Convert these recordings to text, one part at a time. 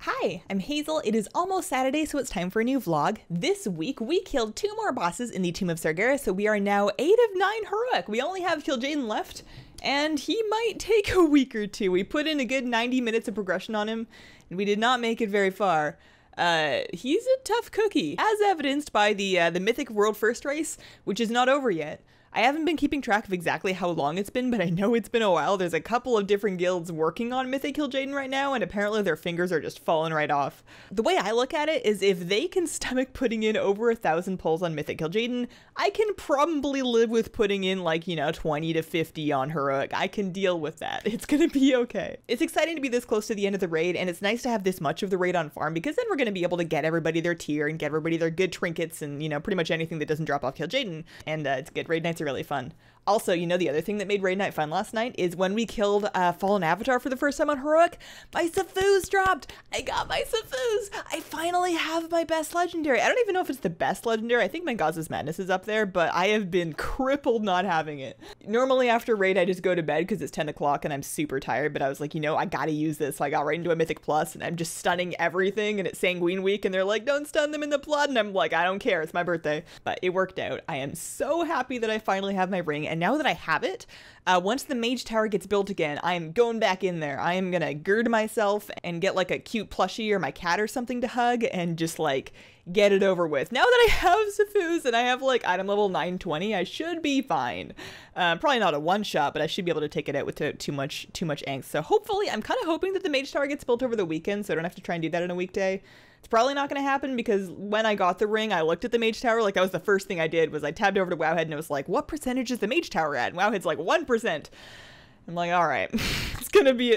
Hi, I'm Hazel. It is almost Saturday, so it's time for a new vlog. This week, we killed 2 more bosses in the Tomb of Sargeras, so we are now 8 of 9 heroic. We only have Kil'jaeden left, and he might take a week or two. We put in a good 90 minutes of progression on him, and we did not make it very far. He's a tough cookie, as evidenced by the Mythic World First race, which is not over yet. I haven't been keeping track of exactly how long it's been, but I know it's been a while. There's a couple of different guilds working on Mythic Kil'jaeden right now, and apparently their fingers are just falling right off. The way I look at it is if they can stomach putting in over 1,000 pulls on Mythic Kil'jaeden, I can probably live with putting in 20 to 50 on Heroic. I can deal with that. It's gonna be okay. It's exciting to be this close to the end of the raid, and it's nice to have this much of the raid on farm, because then we're gonna be able to get everybody their tier and get everybody their good trinkets and, pretty much anything that doesn't drop off Kil'jaeden. And it's good. Raid nights are really fun. Also, the other thing that made Raid Night fun last night is when we killed Fallen Avatar for the first time on Heroic, my Safus dropped! I got my Safus! I finally have my best legendary. I don't even know if it's the best legendary. I think my Gaza's Madness is up there, but I have been crippled not having it. Normally after Raid, I just go to bed because it's 10 o'clock and I'm super tired, but I was like, I gotta use this. So I got right into a Mythic Plus and I'm just stunning everything, and it's Sanguine Week and they're like, don't stun them in the blood, and I'm like, I don't care, it's my birthday. But it worked out. I am so happy that I finally have my ring, and now that I have it, once the mage tower gets built again, I'm going back in there. I am gonna gird myself and get like a cute plushie or my cat or something to hug and just get it over with. Now that I have Safus and I have item level 920, I should be fine. Probably not a one shot, but I should be able to take it out with too much angst. So hopefully, I'm kind of hoping that the mage tower gets built over the weekend so I don't have to try and do that in a weekday. It's probably not going to happen because when I got the ring, I looked at the mage tower, that was the first thing I did was I tabbed over to Wowhead and it was like, what percentage is the mage tower at? And Wowhead's like 1%. I'm like, all right, it's gonna be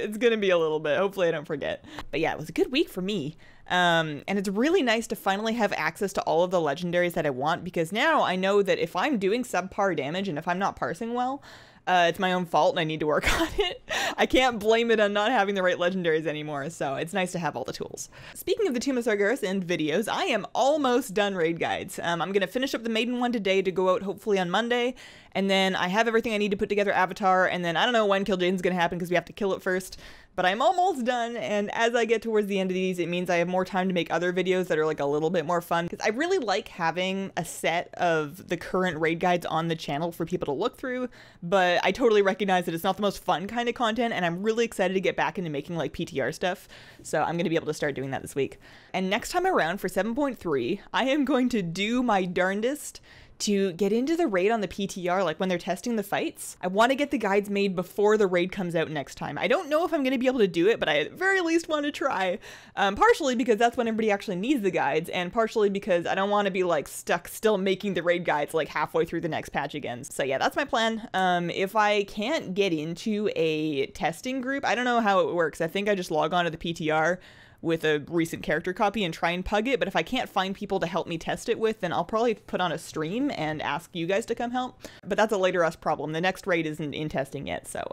a little bit. Hopefully I don't forget. But yeah, it was a good week for me. And it's really nice to finally have access to all of the legendaries that I want, because now I know that if I'm doing subpar damage and if I'm not parsing well, it's my own fault and I need to work on it. I can't blame it on not having the right legendaries anymore, so it's nice to have all the tools. Speaking of the Tomb of Sargeras and videos, I am almost done raid guides. I'm gonna finish up the maiden one today to go out hopefully on Monday, and then I have everything I need to put together Avatar, and then I don't know when Kil'jaeden's gonna happen because we have to kill it first, but I'm almost done, and as I get towards the end of these, it means I have more time to make other videos that are a little bit more fun, because I really like having a set of the current raid guides on the channel for people to look through, but I totally recognize that it's not the most fun kind of content, and I'm really excited to get back into making PTR stuff, so I'm going to be able to start doing that this week. And next time around for 7.3, I am going to do my darndest to get into the raid on the PTR, when they're testing the fights. I want to get the guides made before the raid comes out next time. I don't know if I'm going to be able to do it, but I at the very least want to try. Partially because that's when everybody actually needs the guides, and partially because I don't want to be stuck still making the raid guides halfway through the next patch again. So yeah, that's my plan. If I can't get into a testing group, I don't know how it works. I think I just log on to the PTR with a recent character copy and try and pug it, but if I can't find people to help me test it with, then I'll probably put on a stream and ask you guys to come help. But that's a later us problem. The next raid isn't in testing yet, so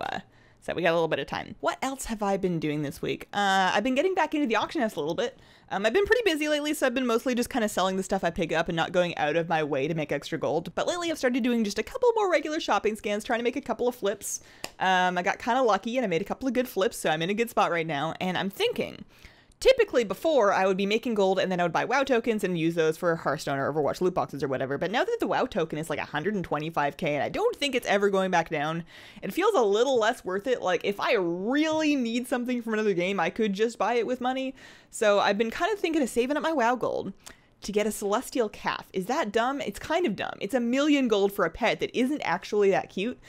we got a little bit of time. What else have I been doing this week? I've been getting back into the auction house a little bit. I've been pretty busy lately, so I've been mostly just kind of selling the stuff I pick up and not going out of my way to make extra gold. But lately I've started doing just a couple more regular shopping scans, trying to make a couple of flips. I got kind of lucky and I made a couple of good flips, so I'm in a good spot right now, and I'm thinking, typically before, I would be making gold and then I would buy WoW tokens and use those for Hearthstone or Overwatch loot boxes or whatever, but now that the WoW token is 125k and I don't think it's ever going back down, it feels a little less worth it. If I really need something from another game, I could just buy it with money. So I've been kind of thinking of saving up my WoW gold to get a Celestial Calf. Is that dumb? It's kind of dumb. It's 1,000,000 gold for a pet that isn't actually that cute.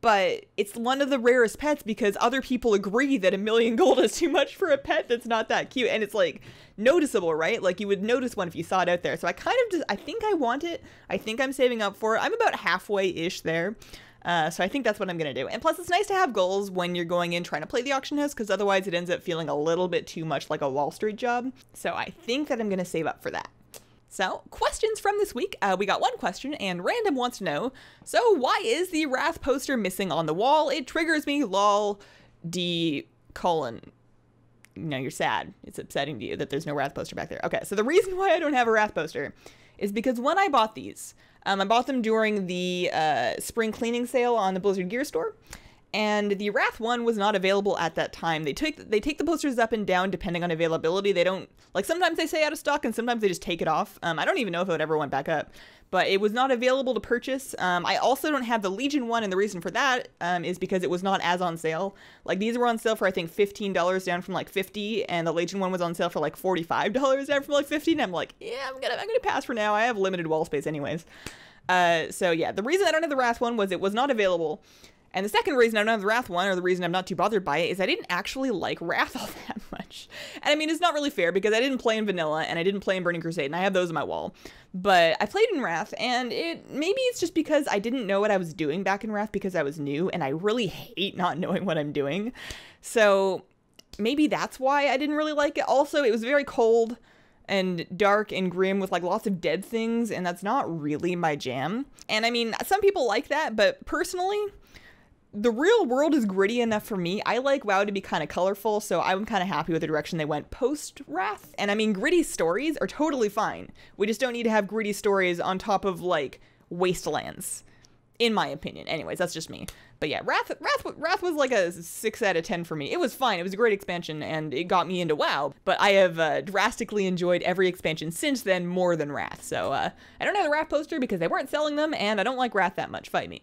But it's one of the rarest pets because other people agree that 1,000,000 gold is too much for a pet that's not that cute. And it's noticeable, right? You would notice one if you saw it out there. So I think I want it. I think I'm saving up for it. I'm about halfway-ish there. So I think that's what I'm going to do. And plus, it's nice to have goals when you're going in trying to play the auction house, because otherwise it ends up feeling a little bit too much like a Wall Street job. So I think that I'm going to save up for that. So, questions from this week. We got one question, and Random wants to know, so why is the Wrath poster missing on the wall? It triggers me, lol, D:. You're sad. It's upsetting to you that there's no Wrath poster back there. Okay, so the reason why I don't have a Wrath poster is because when I bought these, I bought them during the spring cleaning sale on the Blizzard Gear store, And the Wrath one was not available at that time. They take the posters up and down depending on availability. They don't, like, sometimes they say out of stock and sometimes they just take it off. I don't even know if it ever went back up, but it was not available to purchase. I also don't have the Legion one, and the reason for that is because it was not as on sale. Like, these were on sale for, I think, $15 down from like $50, and the Legion one was on sale for like $45 down from like $50, and I'm like, yeah, I'm gonna pass for now. I have limited wall space anyways. So yeah, the reason I don't have the Wrath one was it was not available. And the second reason I don't have the Wrath one, or the reason I'm not too bothered by it, is I didn't actually like Wrath all that much. And I mean, it's not really fair because I didn't play in Vanilla and I didn't play in Burning Crusade, and I have those on my wall. But I played in Wrath, and maybe it's just because I didn't know what I was doing back in Wrath because I was new, and I really hate not knowing what I'm doing. So maybe that's why I didn't really like it. Also, it was very cold and dark and grim with like lots of dead things, and that's not really my jam. And I mean, some people like that, but personally, the real world is gritty enough for me. I like WoW to be kind of colorful, so I'm kind of happy with the direction they went post-Wrath. And I mean, gritty stories are totally fine. We just don't need to have gritty stories on top of, like, wastelands, in my opinion. Anyways, that's just me. But yeah, Wrath was like a 6 out of 10 for me. It was fine. It was a great expansion, and it got me into WoW. But I have drastically enjoyed every expansion since then more than Wrath. So I don't have the Wrath poster because they weren't selling them, and I don't like Wrath that much. Fight me.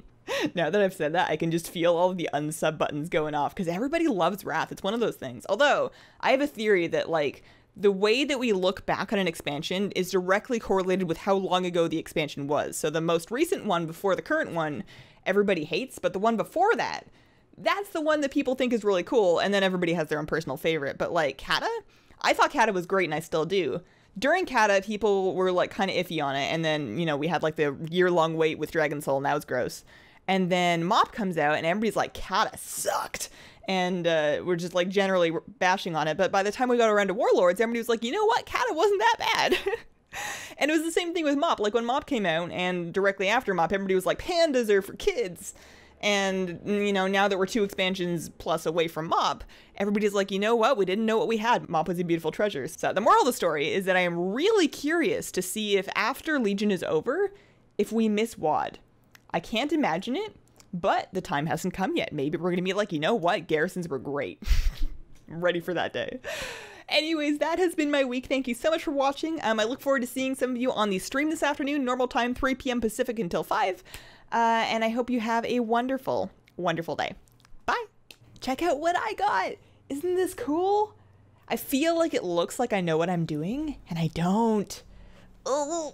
Now that I've said that, I can just feel all of the unsub buttons going off because everybody loves Wrath. It's one of those things. Although, I have a theory that, like, the way that we look back on an expansion is directly correlated with how long ago the expansion was. So the most recent one before the current one, everybody hates, but the one before that, that's the one that people think is really cool, and then everybody has their own personal favorite. But, like, Kata? I thought Kata was great, and I still do. During Kata, people were, like, kind of iffy on it, and then, you know, we had, like, the year-long wait with Dragon Soul, and that was gross. And then Mop comes out, and everybody's like, Kata sucked. And we're just, like, generally bashing on it. But by the time we got around to Warlords, everybody was like, you know what? Kata wasn't that bad. And it was the same thing with Mop. Like, when Mop came out, and directly after Mop, everybody was like, pandas are for kids. And, you know, now that we're 2 expansions plus away from Mop, everybody's like, you know what? We didn't know what we had. Mop was a beautiful treasure. So the moral of the story is that I am really curious to see if after Legion is over, if we miss WoD. I can't imagine it, but the time hasn't come yet. Maybe we're going to be like, you know what? Garrisons were great. I'm ready for that day. Anyways, that has been my week. Thank you so much for watching. I look forward to seeing some of you on the stream this afternoon, normal time, 3 p.m. Pacific until 5. And I hope you have a wonderful, wonderful day. Bye. Check out what I got. Isn't this cool? I feel like it looks like I know what I'm doing, and I don't. Oh.